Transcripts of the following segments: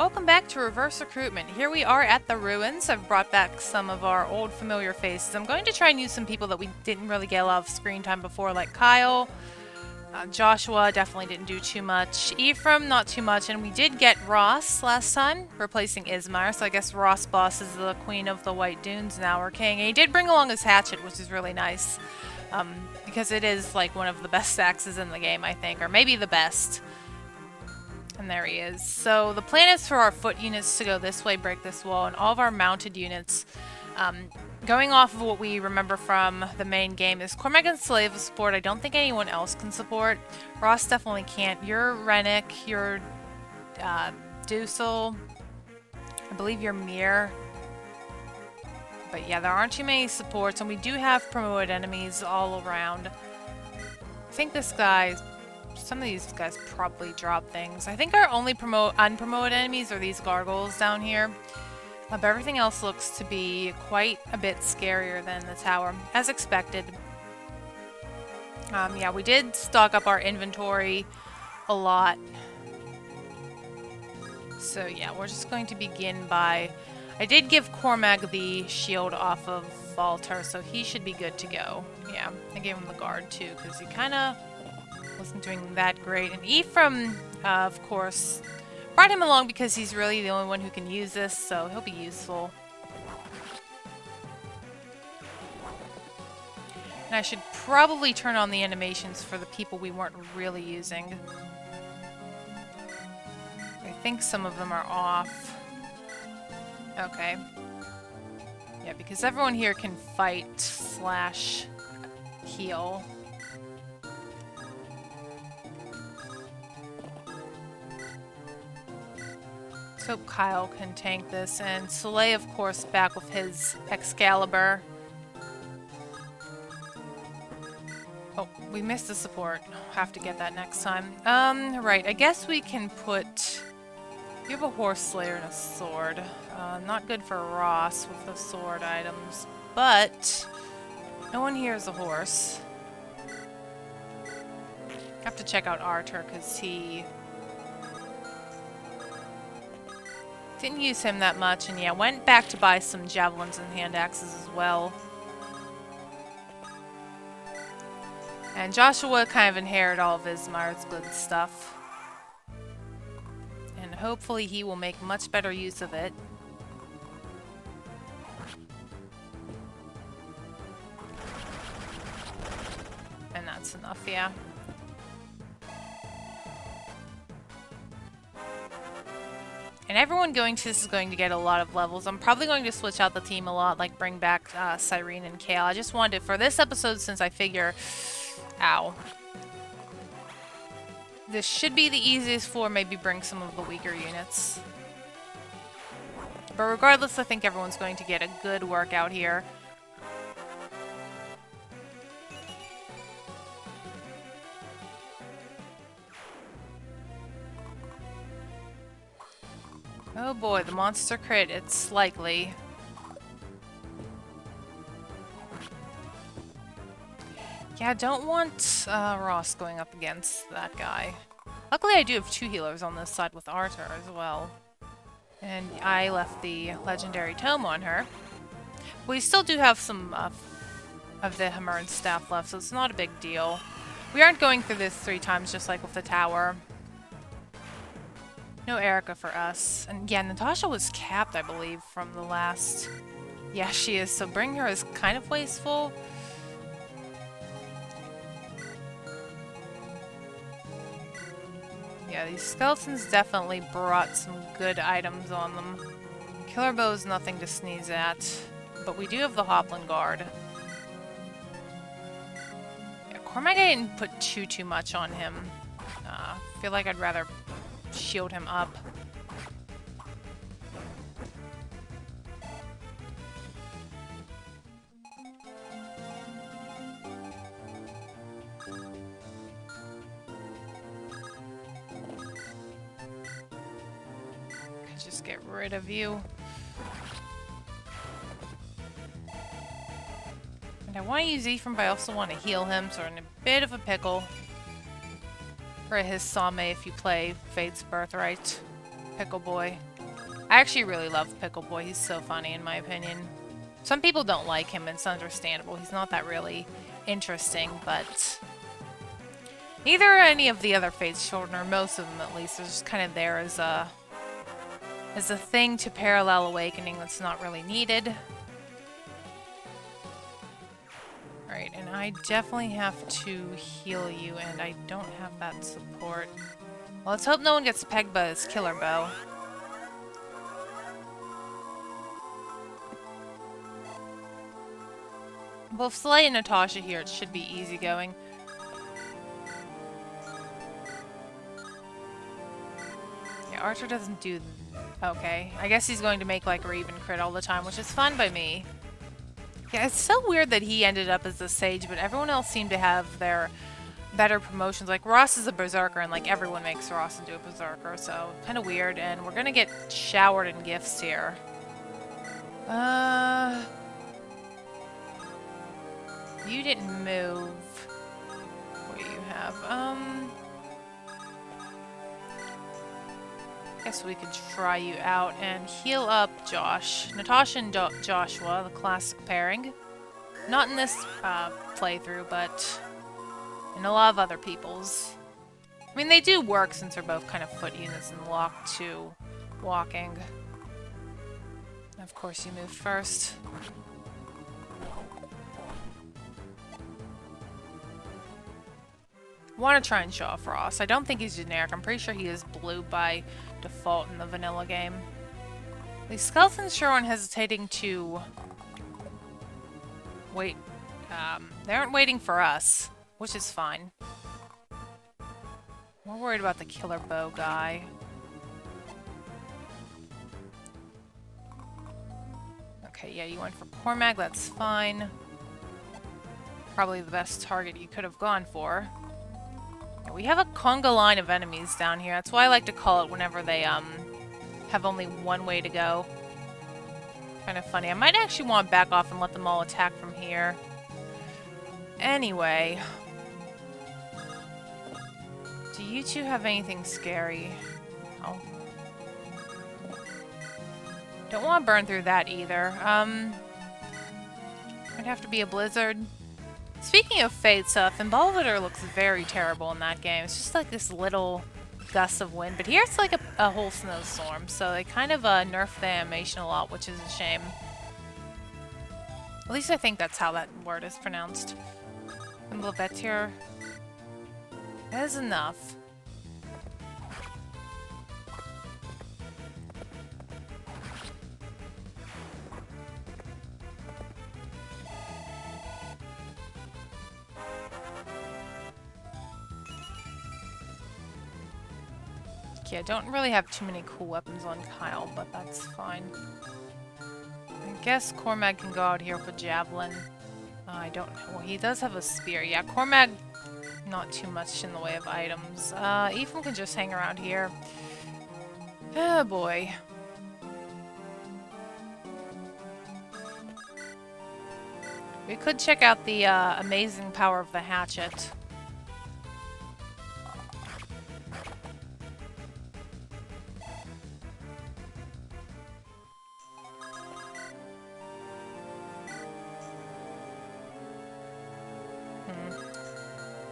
Welcome back to Reverse Recruitment. Here we are at the ruins. I've brought back some of our old familiar faces. I'm going to try and use some people that we didn't really get a lot of screen time before, like Kyle. Joshua definitely didn't do too much. Ephraim, not too much. And we did get Ross last time, replacing Ismar. So I guess Ross Boss is the queen of the White Dunes now, or king. And he did bring along his hatchet, which is really nice. Because it is like one of the best axes in the game, I think. Or maybe the best. And there he is. So the plan is for our foot units to go this way, break this wall, and all of our mounted units, going off of what we remember from the main game, is Cormac and Slave support. I don't think anyone else can support. Ross definitely can't. You're Rennick, you're Dusel, I believe you're Mir. But yeah, there aren't too many supports, and we do have promoted enemies all around. I think this guy... Some of these guys probably drop things. I think our only unpromoted enemies are these gargoyles down here. But everything else looks to be quite a bit scarier than the tower, as expected. Yeah, we did stock up our inventory a lot. So yeah, we're just going to begin by... I did give Cormac the shield off of Valter, so he should be good to go. Yeah, I gave him the guard too, because he kind of... wasn't doing that great. And Ephraim, of course, brought him along because he's really the only one who can use this, so he'll be useful. And I should probably turn on the animations for the people we weren't really using. I think some of them are off. Okay. Yeah, because everyone here can fight / heal. Let's hope Kyle can tank this, and Soleil, of course, back with his Excalibur. Oh, we missed the support. Have to get that next time. Right, I guess we can put... You have a Horse Slayer and a sword. Not good for Ross with the sword items, but no one here is a horse. Have to check out Arthur, because he... didn't use him that much, and yeah, went back to buy some javelins and hand axes as well. And Joshua kind of inherited all of Ismar's good stuff. And hopefully he will make much better use of it. And that's enough, yeah. And everyone going to this is going to get a lot of levels. I'm probably going to switch out the team a lot, like bring back Cyrene and Kale. I just wanted, for this episode, since I figure... Ow. This should be the easiest floor, maybe bring some of the weaker units. But regardless, I think everyone's going to get a good workout here. Oh boy, the monster crit, it's likely. Yeah, don't want Ross going up against that guy. Luckily I do have 2 healers on this side with Arthur as well. And I left the legendary tome on her. We still do have some of the Hammer's staff left, so it's not a big deal. We aren't going through this 3 times just like with the tower. No Erica for us. And yeah, Natasha was capped, I believe, from the last... Yeah, she is, so bring her is kind of wasteful. Yeah, these skeletons definitely brought some good items on them. Killer bow is nothing to sneeze at, but we do have the Hoplin Guard. Yeah, Cormac, I didn't put too much on him. I feel like I'd rather shield him up. Just get rid of you. And I want to use Ephraim, but I also want to heal him, so we're in a bit of a pickle. For his Same if you play Fate's Birthright. Pickle Boy. I actually really love Pickle Boy. He's so funny in my opinion. Some people don't like him, and it's understandable. He's not that really interesting, but neither are any of the other Fate's children, or most of them at least. They're just kind of there as a thing to parallel Awakening that's not really needed. Alright, and I definitely have to heal you, and I don't have that support. Well, let's hope no one gets pegged by this killer bow. Both Slay and Natasha here, it should be easygoing. Yeah, Archer doesn't do... Okay, I guess he's going to make like Raven crit all the time, which is fine by me. Yeah, it's so weird that he ended up as the Sage, but everyone else seemed to have their better promotions. Like, Ross is a Berserker, and like everyone makes Ross into a Berserker, so kind of weird. And we're gonna get showered in gifts here. You didn't move. What do you have? Guess we could try you out and heal up Josh. Natasha and Joshua, the classic pairing. Not in this playthrough, but in a lot of other people's. I mean, they do work since they're both kind of foot units and locked to walking. Of course, you moved first. Want to try and show off Ross. I don't think he's generic. I'm pretty sure he is blue by default in the vanilla game. These skeletons sure aren't hesitating to wait. They aren't waiting for us, which is fine. We're worried about the killer bow guy. Okay, yeah, you went for Cormac. That's fine. Probably the best target you could have gone for. We have a conga line of enemies down here. That's why I like to call it whenever they have only one way to go. Kind of funny. I might actually want to back off and let them all attack from here. Anyway. Do you two have anything scary? Oh. Don't want to burn through that either. Might have to be a blizzard. Speaking of Fate stuff, Involvator looks very terrible in that game. It's just like this little gust of wind, but here it's like a whole snowstorm, so they kind of nerfed the animation a lot, which is a shame. At least I think that's how that word is pronounced. Involvator. That is enough. Yeah, I don't really have too many cool weapons on Kyle, but that's fine. I guess Cormac can go out here with a javelin. I don't know. Well, he does have a spear. Yeah, Cormac, not too much in the way of items. Ephraim can just hang around here. Oh boy. We could check out the amazing power of the hatchet.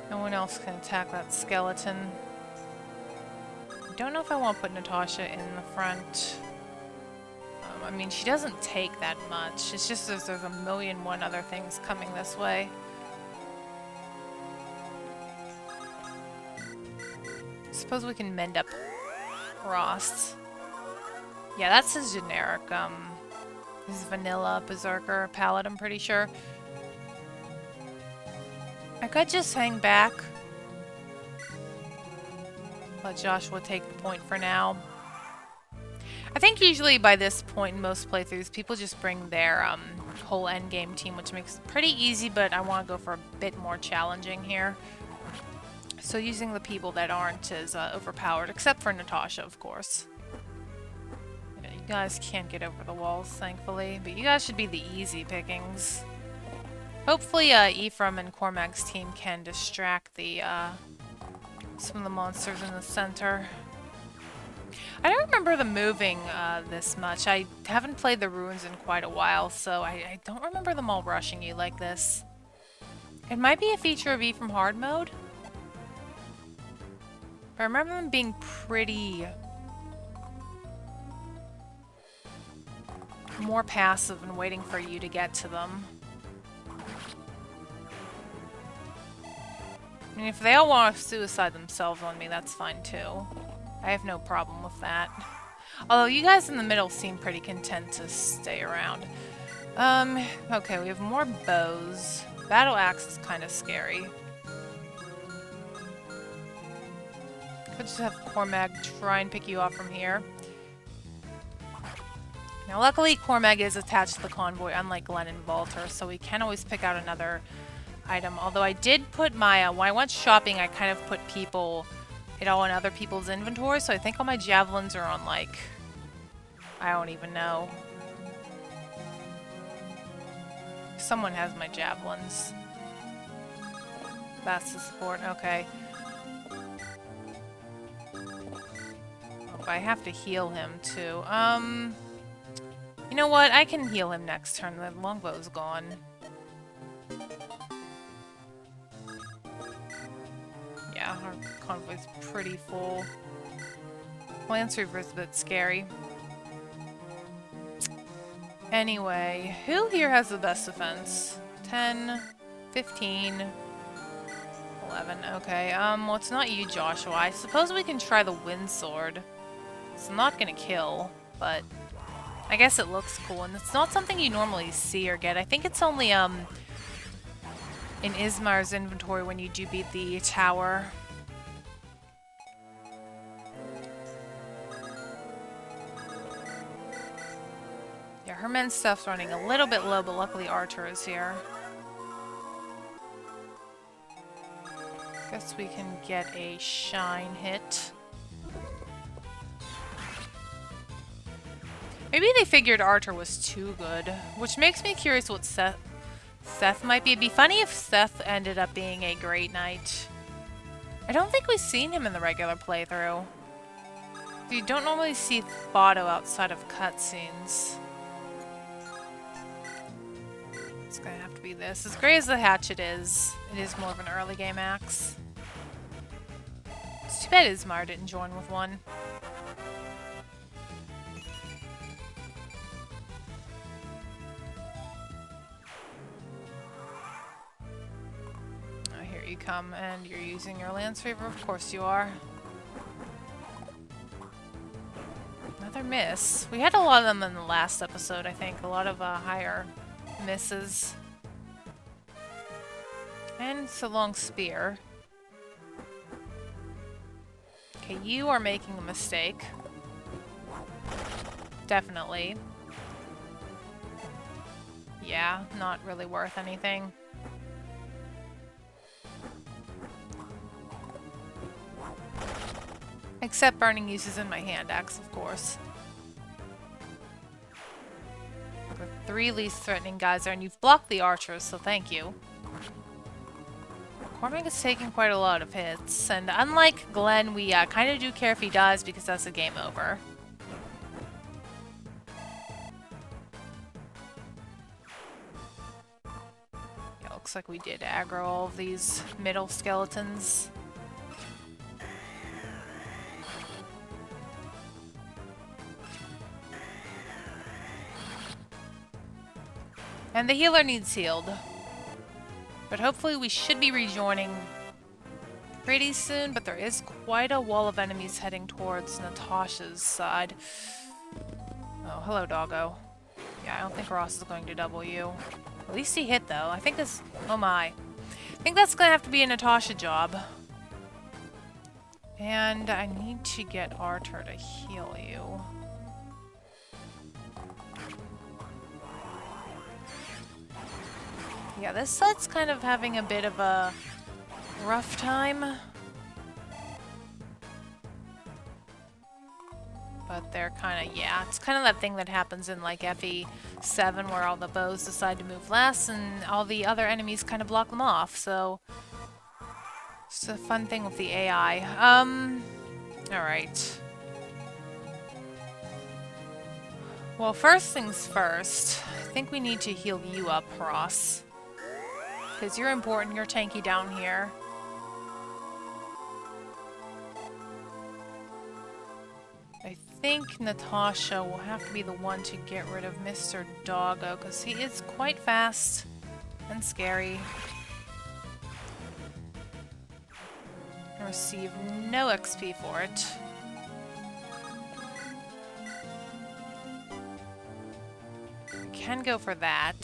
No one else can attack that skeleton. I don't know if I want to put Natasha in the front. I mean, she doesn't take that much. It's just there's a million and one other things coming this way. Suppose we can mend up Ross. Yeah, that's his generic, his vanilla Berserker palette, I'm pretty sure. I could just hang back. Let Joshua take the point for now. I think usually by this point in most playthroughs, people just bring their whole endgame team, which makes it pretty easy, but I want to go for a bit more challenging here. So using the people that aren't as overpowered, except for Natasha, of course. Yeah, you guys can't get over the walls, thankfully, but you guys should be the easy pickings. Hopefully, Ephraim and Cormac's team can distract the some of the monsters in the center. I don't remember them moving this much. I haven't played the ruins in quite a while, so I don't remember them all rushing you like this. It might be a feature of E from hard mode. But I remember them being pretty more passive and waiting for you to get to them. I mean, if they all want to suicide themselves on me, that's fine too. I have no problem with that. Although you guys in the middle seem pretty content to stay around. Okay, we have more bows. Battle axe is kind of scary. Could just have Cormag try and pick you off from here. Now, luckily, Cormag is attached to the convoy, unlike Glenn and Walter, so we can always pick out another item. Although I did put my, when I went shopping, I kind of put it all in other people's inventory, so I think all my javelins are on, like, I don't even know. Someone has my javelins. That's the support, okay. Oh, I have to heal him, too. You know what? I can heal him next turn. The longbow's gone. Yeah, our convoy's pretty full. Lance Reaver's a bit scary. Anyway, who here has the best defense? 10, 15, 11. Okay, well, it's not you, Joshua. I suppose we can try the wind sword. It's not gonna kill, but I guess it looks cool, and it's not something you normally see or get. I think it's only, in Ismar's inventory when you do beat the tower. Yeah, her men's stuff's running a little bit low, but luckily Archer is here. Guess we can get a shine hit. Maybe they figured Archer was too good, which makes me curious what Seth might be. It'd be funny if Seth ended up being a great knight. I don't think we've seen him in the regular playthrough. You don't normally see Thotto outside of cutscenes. It's gonna have to be this. As great as the hatchet is, it is more of an early game axe. It's too bad Ismar didn't join with one. You come and you're using your Lance Reaver? Of course you are. Another miss. We had a lot of them in the last episode, I think. A lot of higher misses. And it's a long spear. Okay, you are making a mistake. Definitely. Yeah, not really worth anything. Except burning uses in my hand axe, of course. The 3 least threatening guys are, and you've blocked the archers, so thank you. Cormac is taking quite a lot of hits, and unlike Glenn, we kind of do care if he dies because that's a game over. Yeah, looks like we did aggro all of these middle skeletons. And the healer needs healed. But hopefully we should be rejoining pretty soon, but there is quite a wall of enemies heading towards Natasha's side. Oh, hello, doggo. Yeah, I don't think Ross is going to double you. At least he hit, though. I think this... Oh my. I think that's gonna have to be a Natasha job. And I need to get Archer to heal you. Yeah, this set's kind of having a bit of a rough time. But they're kind of, yeah, it's kind of that thing that happens in like FE7 where all the bows decide to move less and all the other enemies kind of block them off, so it's a fun thing with the AI. Alright. Well, first things first, I think we need to heal you up, Ross. Because you're important, you're tanky down here. I think Natasha will have to be the one to get rid of Mr. Doggo, because he is quite fast and scary. And receive no XP for it. We can go for that.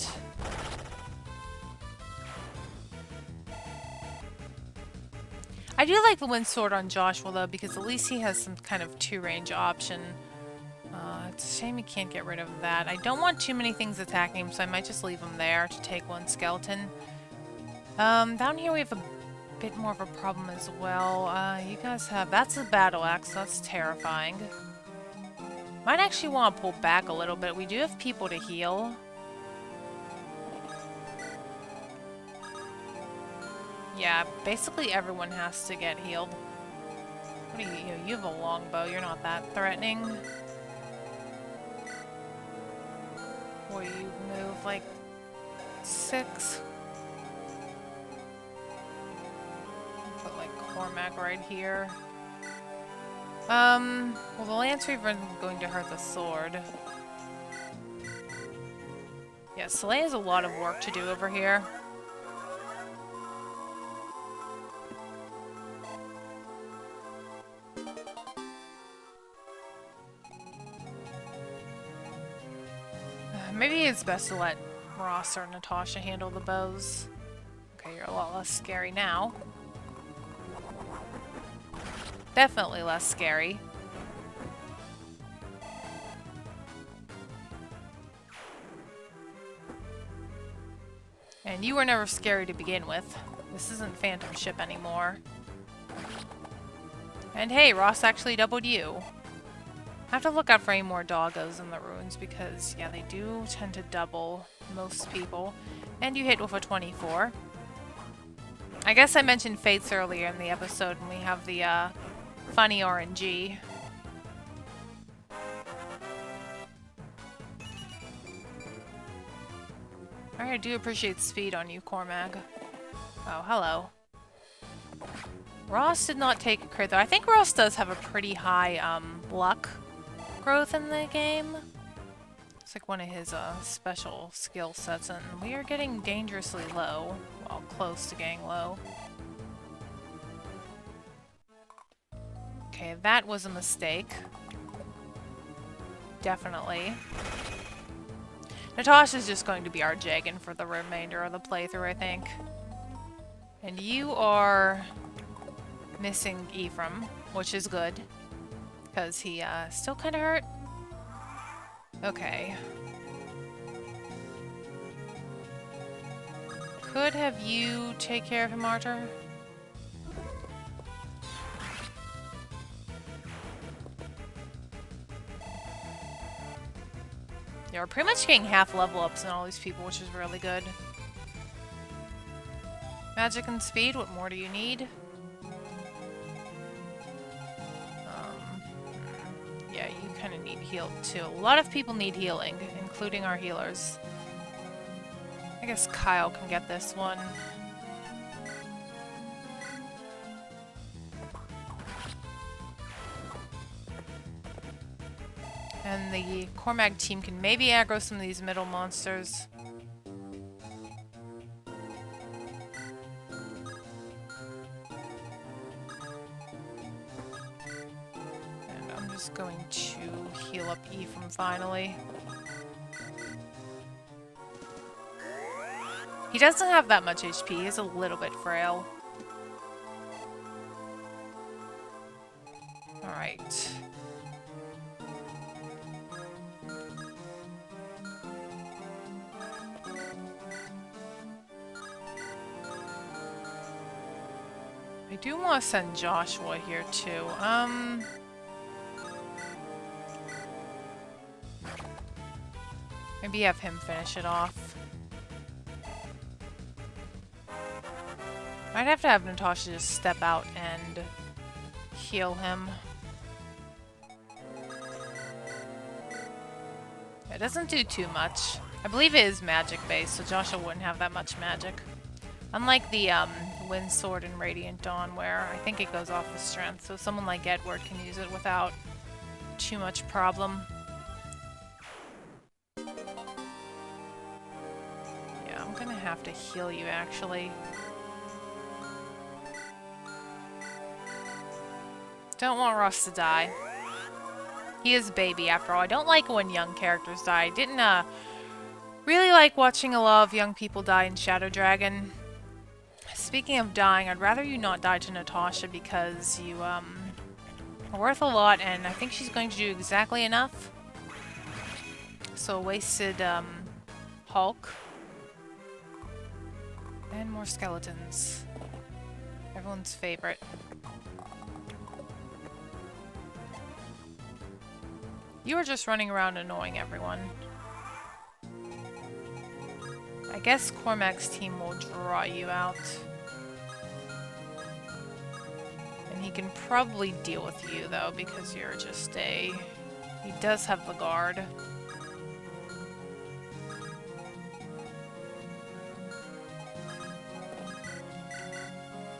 I do like the wind sword on Joshua though, because at least he has some kind of two-range option. It's a shame you can't get rid of that. I don't want too many things attacking him, so I might just leave him there to take one skeleton. Down here we have a bit more of a problem as well. You guys have... That's a battle axe, so that's terrifying. Might actually want to pull back a little bit. We do have people to heal. Yeah, basically everyone has to get healed. What do you have a longbow, you're not that threatening. Will you move like 6? Put like Cormac right here. Well the Lance Reaver isn't going to hurt the sword. Yeah, Soleil has a lot of work to do over here. Maybe it's best to let Ross or Natasha handle the bows. Okay, you're a lot less scary now. Definitely less scary. And you were never scary to begin with. This isn't Phantom Ship anymore. And hey, Ross actually doubled you. I have to look out for any more doggos in the ruins because, yeah, they do tend to double most people. And you hit with a 24. I guess I mentioned Fates earlier in the episode and we have the funny RNG. Alright, I do appreciate speed on you, Cormac. Oh, hello. Ross did not take a crit though. I think Ross does have a pretty high luck growth in the game. It's like one of his special skill sets, and we are getting dangerously low. Well, close to getting low. Okay, that was a mistake. Definitely. Natasha's just going to be our Jagan for the remainder of the playthrough, I think. And you are missing Ephraim, which is good. Because he still kind of hurt. Okay. Could have you take care of him, Arthur? Yeah, we're pretty much getting half level ups in all these people, which is really good. Magic and speed, what more do you need? Yeah, you kind of need healed too. A lot of people need healing, including our healers. I guess Kyle can get this one. And the Cormac team can maybe aggro some of these middle monsters. Going to heal up Ephraim finally. He doesn't have that much HP, he's a little bit frail. Alright. I do want to send Joshua here too. Maybe have him finish it off. Might have to have Natasha just step out and heal him. It doesn't do too much. I believe it is magic based, so Joshua wouldn't have that much magic. Unlike the Wind Sword and Radiant Dawn, where I think it goes off of strength, so someone like Edward can use it without too much problem. Yeah, I'm gonna have to heal you actually. Don't want Ross to die. He is a baby after all. I don't like when young characters die. I didn't really like watching a lot of young people die in Shadow Dragon. Speaking of dying, I'd rather you not die to Natasha because you are worth a lot, and I think she's going to do exactly enough. So wasted Hulk. And more skeletons. Everyone's favorite. You are just running around annoying everyone. I guess Cormac's team will draw you out. And he can probably deal with you, though, because you're just a... He does have the guard.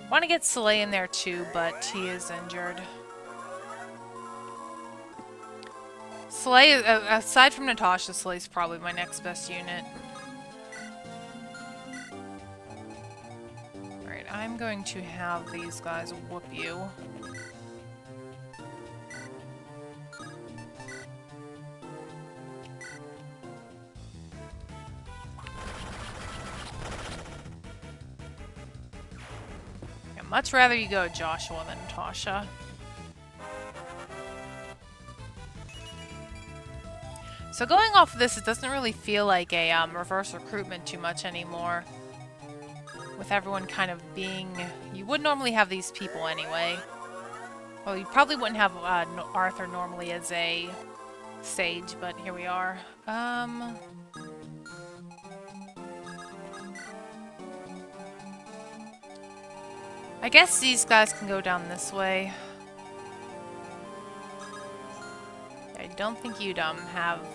Want to get Soleil in there, too, but he is injured. Soleil, aside from Natasha, Soleil's probably my next best unit. Alright, I'm going to have these guys whoop you. I'd much rather you go Joshua than Natasha. So going off of this, it doesn't really feel like a reverse recruitment too much anymore. With everyone kind of being... You would normally have these people anyway. Well, you probably wouldn't have Arthur normally as a sage, but here we are. I guess these guys can go down this way. I don't think you'd have...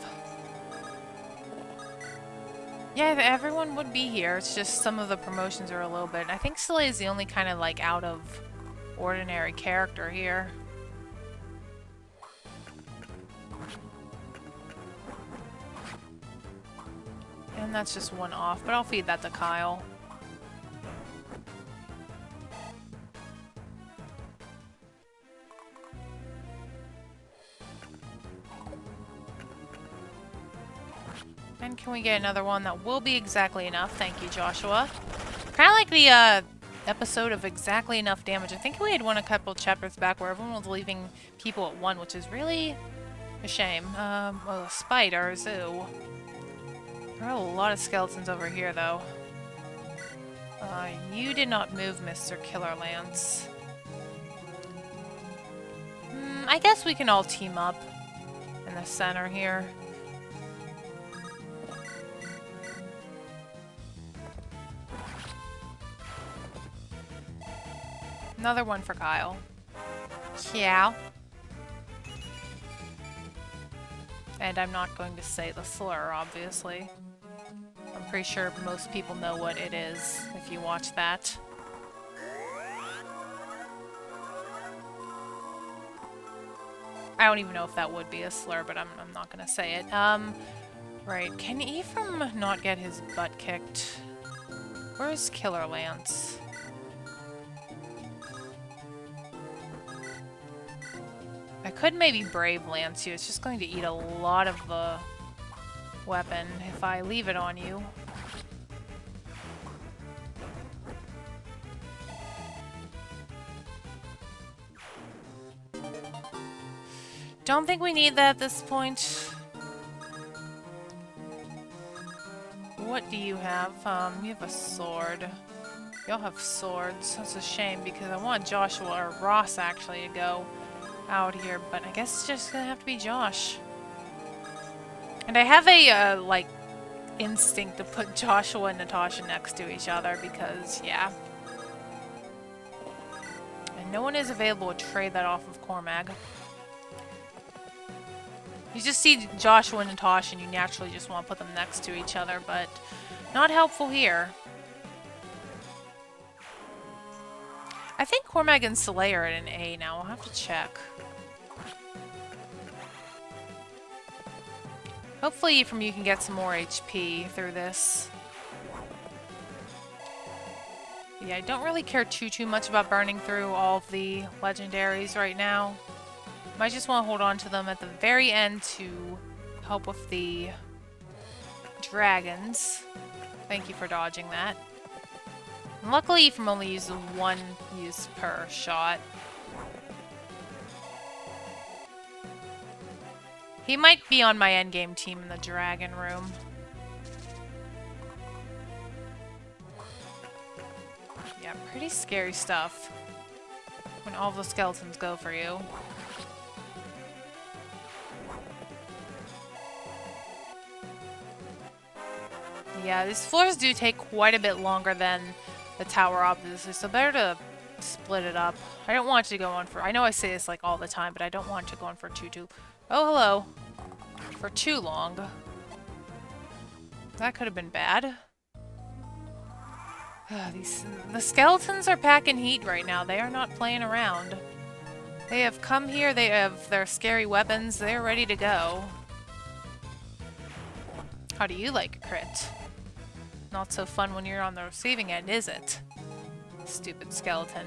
Yeah, everyone would be here. It's just some of the promotions are a little bit... I think Soleil is the only kind of like out of ordinary character here. And that's just one off, but I'll feed that to Kyle. And can we get another one that will be exactly enough? Thank you, Joshua. Kind of like the episode of exactly enough damage. I think we had one a couple chapters back where everyone was leaving people at 1, which is really a shame. Well, spiders, ew. There are a lot of skeletons over here, though. You did not move, Mr. Killer Lance. I guess we can all team up in the center here. Another one for Kyle. Yeah. And I'm not going to say the slur, obviously. I'm pretty sure most people know what it is if you watch that. I don't even know if that would be a slur, but I'm not gonna say it. Right. Can Ephraim not get his butt kicked? Where's Killer Lance? I could maybe Brave Lance you. It's just going to eat a lot of the weapon if I leave it on you. Don't think we need that at this point. What do you have? You have a sword. Y'all have swords. That's a shame because I want Joshua or Ross actually to go out here, but I guess it's just gonna have to be Josh. And I have a, like, instinct to put Joshua and Natasha next to each other because, yeah. And no one is available to trade that off of Cormac. You just see Joshua and Natasha and you naturally just want to put them next to each other, but not helpful here. I think Cormac and Soleil are at an A now. I'll have to check. Hopefully from you can get some more HP through this. Yeah, I don't really care too much about burning through all of the legendaries right now. Might just want to hold on to them at the very end to help with the dragons. Thank you for dodging that. And luckily, Ephraim only uses one use per shot. He might be on my endgame team in the dragon room. Yeah, pretty scary stuff when all the skeletons go for you. Yeah, these floors do take quite a bit longer than the tower, obviously, so better to split it up. I don't want to go on for... I know I say this like all the time, but I don't want to go on for too... Oh, hello. For too long. That could have been bad. The skeletons are packing heat right now. They are not playing around. They have come here, they have their scary weapons, they're ready to go. How do you like a crit? Not so fun when you're on the receiving end, is it? Stupid skeleton.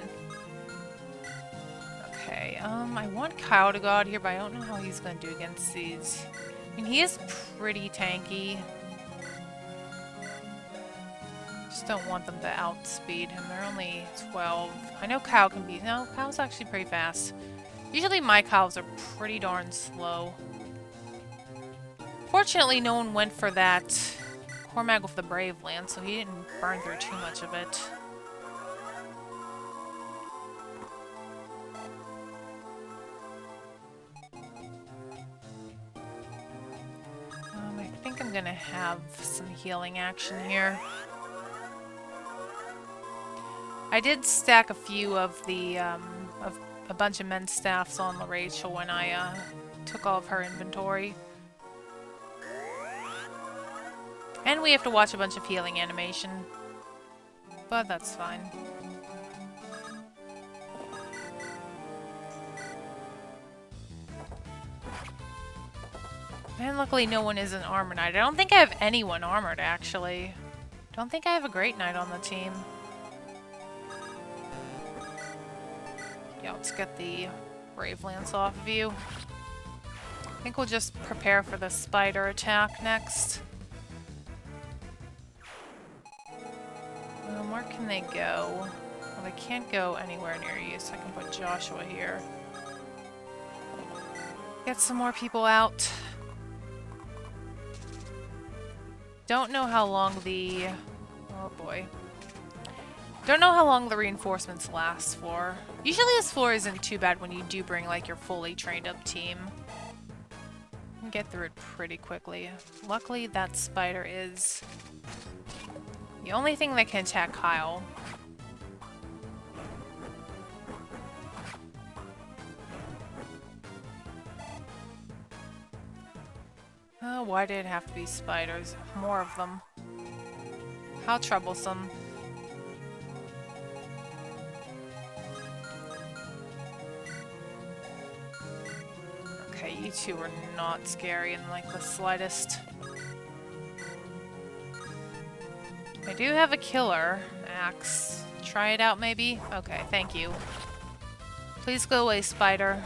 Okay, I want Kyle to go out here, but I don't know how he's gonna do against these. I mean, he is pretty tanky. Just don't want them to outspeed him. They're only 12. I know Kyle can be... No, Kyle's actually pretty fast. Usually my Kyles are pretty darn slow. Fortunately, no one went for that Cormac with the Brave Lance, so he didn't burn through too much of it. I think I'm gonna have some healing action here. I did stack a few of the, of a bunch of men's staffs on Rachel when I, took all of her inventory. And we have to watch a bunch of healing animation. But that's fine. And luckily no one is an armor knight. I don't think I have anyone armored, actually. Don't think I have a great knight on the team. Yeah, let's get the Brave Lance off of you. I think we'll just prepare for the spider attack next. Where can they go? Well, they can't go anywhere near you, so I can put Joshua here. Get some more people out. Don't know how long the... Oh boy. Don't know how long the reinforcements last for. Usually this floor isn't too bad when you do bring like your fully trained up team. You can get through it pretty quickly. Luckily that spider is the only thing that can attack Kyle. Oh, why did it have to be spiders? More of them. How troublesome. Okay, you two are not scary in like the slightest. I do have a killer axe. Try it out maybe? Okay, thank you. Please go away, spider.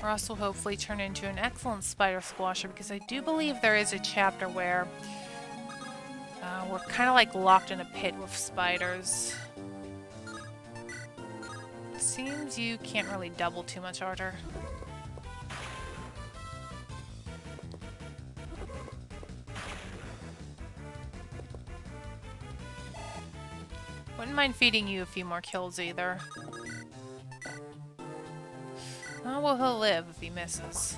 Ross will hopefully turn into an excellent spider squasher because I do believe there is a chapter where we're kind of like locked in a pit with spiders. Seems you can't really double too much, Arthur. Wouldn't mind feeding you a few more kills either. Oh, well, he'll live if he misses.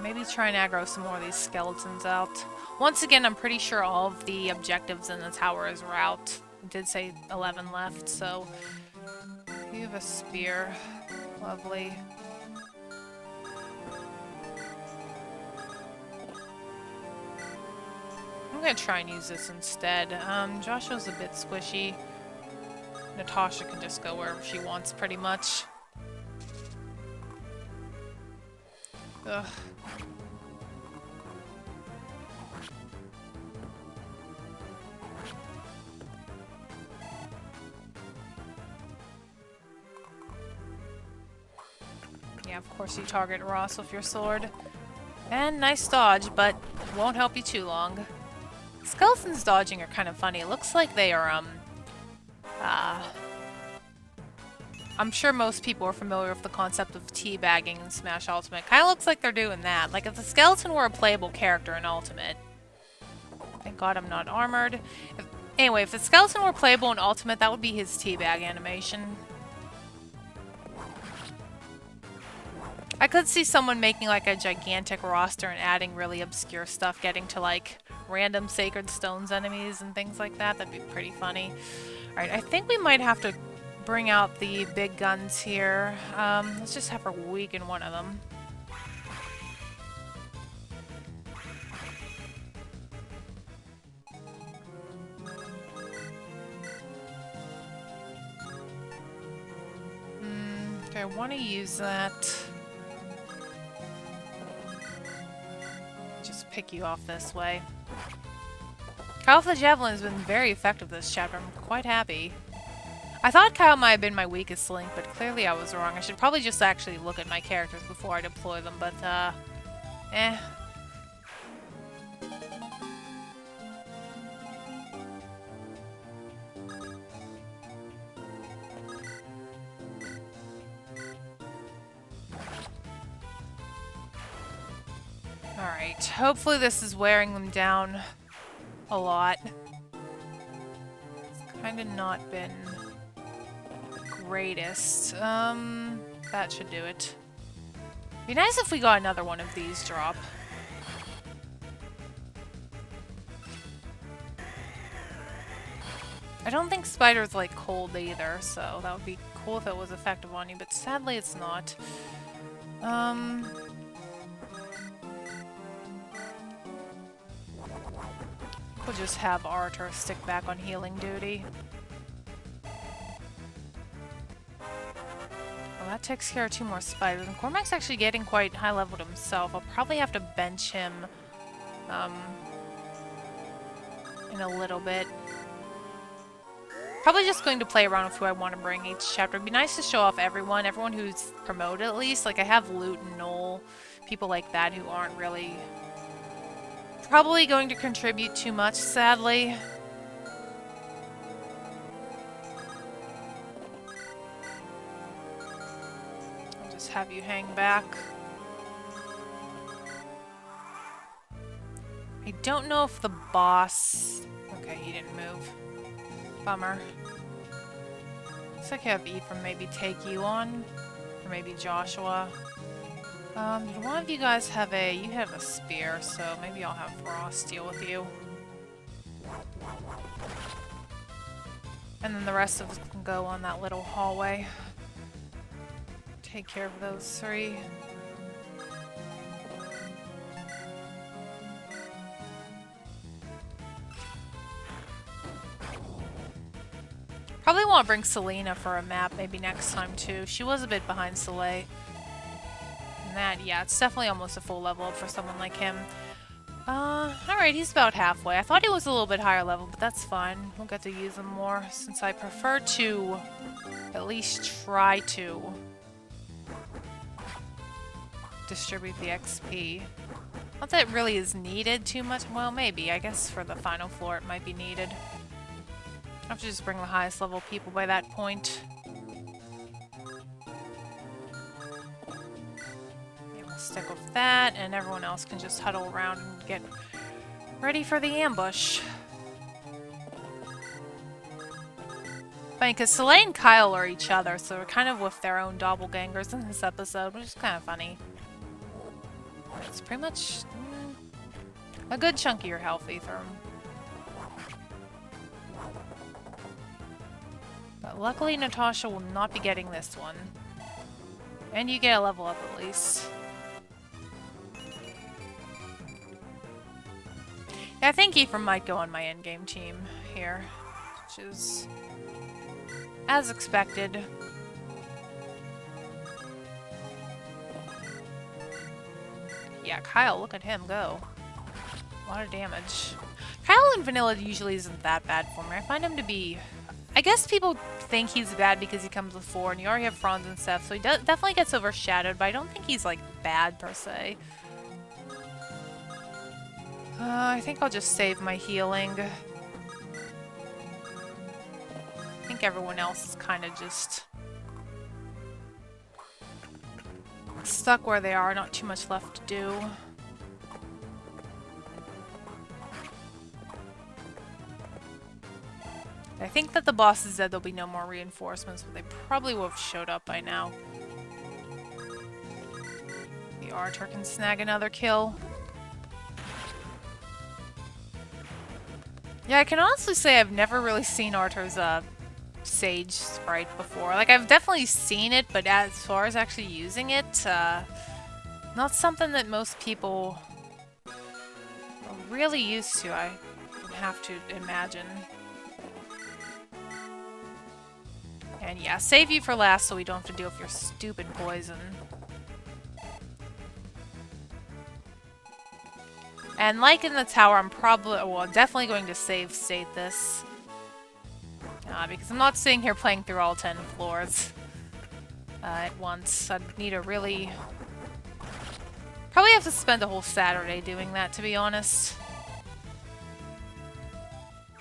Maybe try and aggro some more of these skeletons out. Once again, I'm pretty sure all of the objectives in the towers are out. It did say 11 left, so... You have a spear. Lovely. I'm gonna try and use this instead. Joshua's a bit squishy. Natasha can just go wherever she wants, pretty much. Ugh. Yeah, of course you target Ross with your sword. And nice dodge, but won't help you too long. Skeletons dodging are kind of funny. It looks like they are, I'm sure most people are familiar with the concept of teabagging in Smash Ultimate. Kind of looks like they're doing that. Like if the skeleton were a playable character in Ultimate. Thank God I'm not armored. Anyway, if the skeleton were playable in Ultimate, that would be his teabag animation. I could see someone making like a gigantic roster and adding really obscure stuff, getting to like random Sacred Stones enemies and things like that. That'd be pretty funny. Alright, I think we might have to bring out the big guns here. Let's just have her weaken one of them. Okay, I want to use that. Just pick you off this way. Kyle the Javelin has been very effective this chapter. I'm quite happy. I thought Kyle might have been my weakest link, but clearly I was wrong. I should probably just actually look at my characters before I deploy them, but, eh. Alright, hopefully this is wearing them down a lot. It's kind of not been the greatest. That should do it. Be nice if we got another one of these drop. I don't think spiders like cold either, so that would be cool if it was effective on you, but sadly it's not. We'll just have Arthur stick back on healing duty. Well, that takes care of 2 more spiders. And Cormac's actually getting quite high leveled himself. I'll probably have to bench him in a little bit. Probably just going to play around with who I want to bring each chapter. It'd be nice to show off everyone who's promoted at least. Like I have Loot and Noel, people like that who aren't really probably going to contribute too much, sadly. I'll just have you hang back. I don't know if the boss... Okay, he didn't move. Bummer. Looks like I have Ephraim maybe take you on. Or maybe Joshua. Did one of you guys have a... You have a spear, so maybe I'll have Ross deal with you. And then the rest of us can go on that little hallway. Take care of those 3. Probably want to bring Selena for a map maybe next time too. She was a bit behind Soleil. That, yeah, it's definitely almost a full level up for someone like him. Alright, he's about halfway. I thought he was a little bit higher level, but that's fine. We'll get to use him more, since I prefer to at least try to distribute the XP. Not that it really is needed too much. Well, maybe. I guess for the final floor it might be needed. I have to just bring the highest level people by that point. Stick with that, and everyone else can just huddle around and get ready for the ambush. Funny, because Soleil and Kyle are each other, so they're kind of with their own doppelgangers in this episode, which is kind of funny. That's pretty much a good chunk of your health, Ether. But luckily, Natasha will not be getting this one. And you get a level up at least. Yeah, I think Ephraim might go on my endgame team here, which is as expected. Yeah, Kyle, look at him go. A lot of damage. Kyle in vanilla usually isn't that bad for me. I find him to be... I guess people think he's bad because he comes with 4 and you already have Franz and stuff, so he definitely gets overshadowed, but I don't think he's, like, bad per se. I think I'll just save my healing. I think everyone else is kind of just stuck where they are, not too much left to do. I think that the boss has said there'll be no more reinforcements, but they probably will have showed up by now. The Archer can snag another kill. Yeah, I can honestly say I've never really seen Archer's Sage sprite before. Like, I've definitely seen it, but as far as actually using it, not something that most people are really used to, I would have to imagine. And yeah, save you for last so we don't have to deal with your stupid poison. And like in the tower, I'm probably, well, definitely going to save state this. Because I'm not sitting here playing through all 10 floors at once. I'd need a really... Probably have to spend a whole Saturday doing that, to be honest.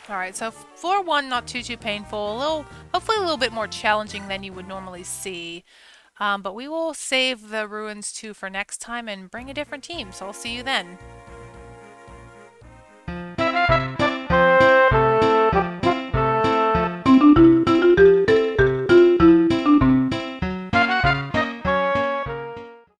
Alright, so floor 1, not too painful. Hopefully a little bit more challenging than you would normally see. But we will save the Ruins 2 for next time and bring a different team, so I'll see you then.